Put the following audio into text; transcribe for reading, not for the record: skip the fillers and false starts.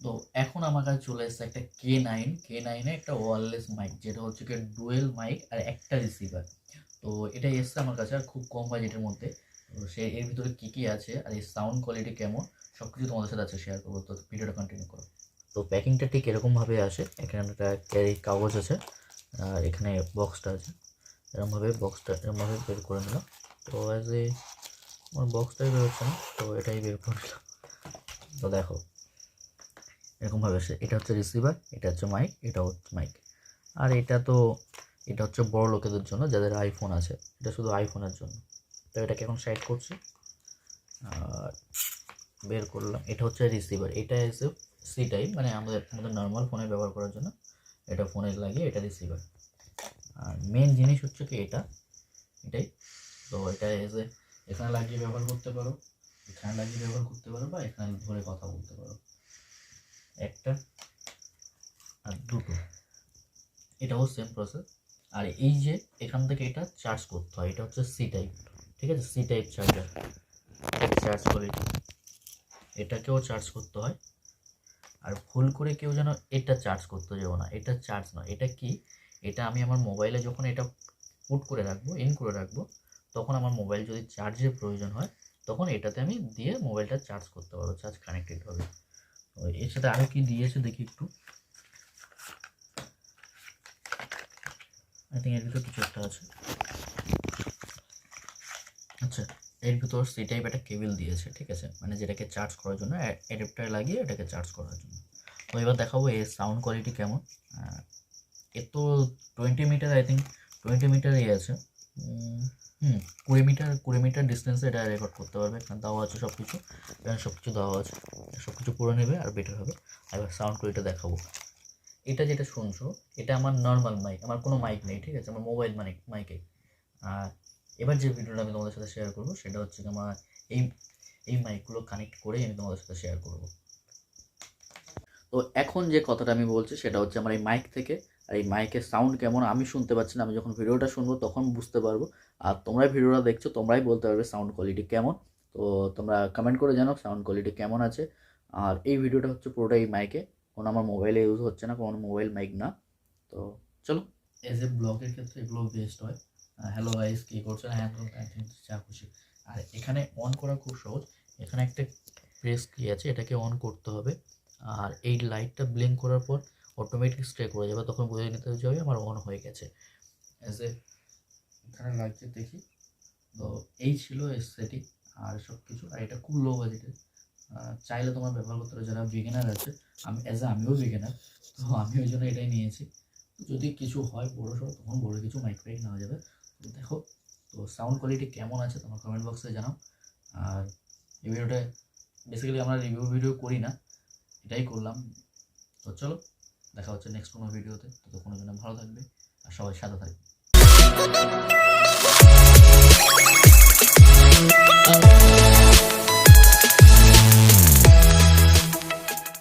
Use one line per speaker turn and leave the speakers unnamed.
তো এখন আমার কাছে চলে এসেছে একটা K9 একটা ওয়্যারলেস মাইক, যেটা হচ্ছে কি ডুয়েল মাইক আর একটা রিসিভার। তো এটা এসছে আমার কাছে আর খুব কম বাজেটের মধ্যে। তো এর ভিতরে কী কী আছে আর এর সাউন্ড কোয়ালিটি কেমন সব কিছু তোমাদের সাথে আছে শেয়ার করবো। তো ভিডিওটা কন্টিনিউ করো। তো প্যাকিংটা ঠিক এরকমভাবে আসে, এখানে একটা ক্যারি কাগজ আছে আর এখানে বক্সটা আছে। এরকমভাবে বের করে নিলাম। তো আমার বক্সটাই বেরোচ্ছে না, তো এটাই বের করে নিলাম। তো দেখো এরকমভাবে আসে, এটা হচ্ছে রিসিভার, এটা হচ্ছে মাইক, এটা হচ্ছে মাইক। আর এটা হচ্ছে বড় লোকেদের জন্য, যাদের আইফোন আছে, এটা শুধু আইফোনের জন্য। তো এটাকে এখন সাইড করছি আর বের করলাম। এটা হচ্ছে রিসিভার, এটা এসে সি টাইপ, মানে আমাদের নর্মাল ফোনে ব্যবহার করার জন্য এটা ফোনে লাগিয়ে এটা রিসিভার। আর মেন জিনিস হচ্ছে কি এটাই। তো এটা এসে এখানে লাগিয়ে ব্যবহার করতে পারো, এখানে লাগিয়ে ব্যবহার করতে পারো, বা এখানে ধরে কথা বলতে পারো। একটা আর দুটো, এটাও সেম প্রসেস। আর এই যে এখান থেকে এটা চার্জ করতে হয়, এটা হচ্ছে সি টাইপ, ঠিক আছে, সি টাইপ চার্জার। এটাকে চার্জ করে, এটাকেও চার্জ করতে হয়। আর ভুল করে কেউ যেন এটা চার্জ করতে যাবো না, এটা চার্জ নয়। এটা কি, এটা আমি আমার মোবাইলে যখন এটা পুট করে রাখবো, ইন করে রাখবো, তখন আমার মোবাইল যদি চার্জের প্রয়োজন হয় তখন এটাতে আমি দিয়ে মোবাইলটা চার্জ করতে পারবো, চার্জ কানেক্টেড হবে। তো এর সাথে আরও কি দিয়েছে দেখি একটু। আই থিঙ্ক এর ভিতর কিছু একটা আছে। আচ্ছা, এর ভিতর সি টাইপ একটা কেবল দিয়েছে, ঠিক আছে, মানে যেটাকে চার্জ করার জন্য অ্যাডাপ্টার লাগিয়ে এটাকে চার্জ করার জন্য। তো এবার দেখাবো এর সাউন্ড কোয়ালিটি কেমন। এর তো 20 মিটার, আই থিঙ্ক 20 মিটারই আছে। 20 মিটার ডিস্টেন্সে এটা রেকর্ড করতে পারবে। এখানে দেওয়া আছে সব কিছু, এখানে সব কিছু দেওয়া আছে, সব কিছু পড়ে নেবে আর বেটার হবে। এবার সাউন্ড কোয়ালিটি দেখাবো। এটা যেটা শুনছো এটা আমার নর্মাল মাইক, আমার কোনো মাইক নেই, ঠিক আছে, আমার মোবাইল মাইকে। আর এবার যে ভিডিওটা আমি তোমাদের সাথে শেয়ার করবো সেটা হচ্ছে আমার এই এই মাইকগুলো কানেক্ট করে আমি তোমাদের সাথে শেয়ার করব। তো এখন যে কথাটা আমি বলছি সেটা হচ্ছে আমার এই মাইক থেকে, আর এই মাইকের সাউন্ড কেমন আমি শুনতে পাচ্ছি না। আমি যখন ভিডিওটা শুনবো তখন বুঝতে পারবো, আর তোমরাই ভিডিওটা দেখছো, তোমরাই বলতে পারবে সাউন্ড কোয়ালিটি কেমন। তো তোমরা কমেন্ট করে জানো সাউন্ড কোয়ালিটি কেমন আছে। আর এই ভিডিওটা হচ্ছে পুরোটাই মাইকে, কোনো আমার মোবাইলে ইউজ হচ্ছে না, কোনো মোবাইল মাইক না। তো চলো, এজ এ ব্লগের ক্ষেত্রে এগুলো বেস্ট হয়। হ্যালো গাইস, কী করছেন? হ্যাঁ, যা খুশি। আর এখানে অন করা খুব সহজ, এখানে একটা প্রেস কি আছে, এটাকে অন করতে হবে। আর এই লাইটটা ব্লিঙ্ক করার পর অটোমেটিক স্ট্রে করে যাবে, তখন বুঝে নিতে হবে আমার অন হয়ে গেছে। এজ এ এখানে লাগছে দেখি। তো এই ছিল এর সেটিং আর সব কিছু। আর এটা খুব লো বাজেটের, চাইলে তোমার ব্যবহার করতে পারো যারা বিগিনার আছে। আমিও বিগিনার, তো আমি ওই জন্য এটাই নিয়েছি। যদি কিছু হয় বড়সড় তখন বড় কিছু মাইক্রোফোন নেওয়া যাবে। তো দেখো, তো সাউন্ড কোয়ালিটি কেমন আছে তোমার কমেন্ট বক্সে জানাও। আর এই ভিডিওটা বেসিক্যালি আমরা রিভিউ ভিডিও করি না, এটাই করলাম। তো চলো, দেখা হচ্ছে নেক্সট কোনো ভিডিওতে। ততক্ষণের জন্য ভালো থাকবে আর সবাই সাথে থাকবে।